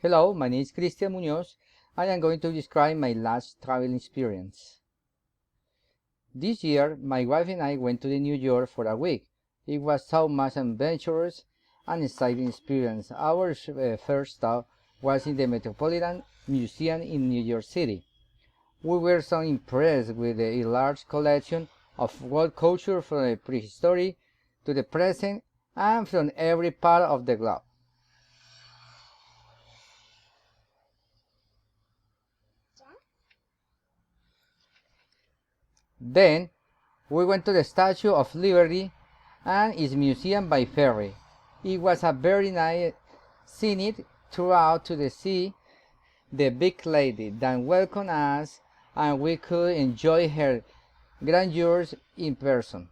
Hello, my name is Cristian Munoz. I am going to describe my last travel experience. This year, my wife and I went to New York for a week. It was so much adventurous and exciting experience. Our first stop was in the Metropolitan Museum in New York City. We were so impressed with the large collection of world culture from the prehistory to the present and from every part of the globe. Then we went to the Statue of Liberty and its museum by ferry. It was a very nice scenic tour out to see the big lady that welcomed us, and we could enjoy her grandeur in person.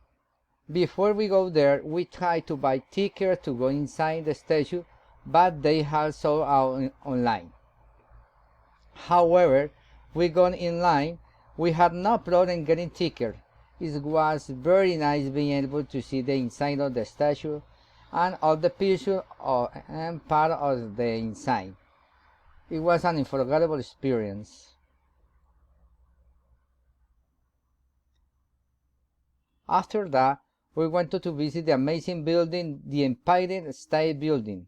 Before we go there, we tried to buy tickets to go inside the statue, but they had sold out online. However, we got in line. We had no problem getting tickets. It was very nice being able to see the inside of the statue and all the pictures and part of the inside. It was an unforgettable experience. After that, we went to visit the amazing building, the Empire State Building.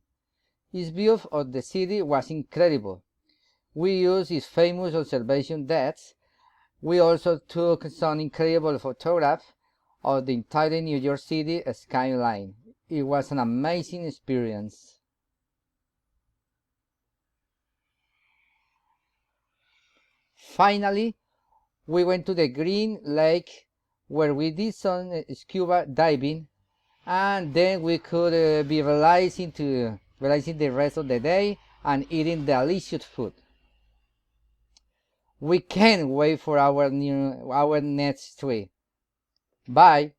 Its view of the city was incredible. We used its famous observation decks. We also took some incredible photographs of the entire New York City skyline. It was an amazing experience. Finally, we went to the Green Lake where we did some scuba diving, and then we could be relaxing the rest of the day and eating delicious food. We can't wait for our next trip. Bye.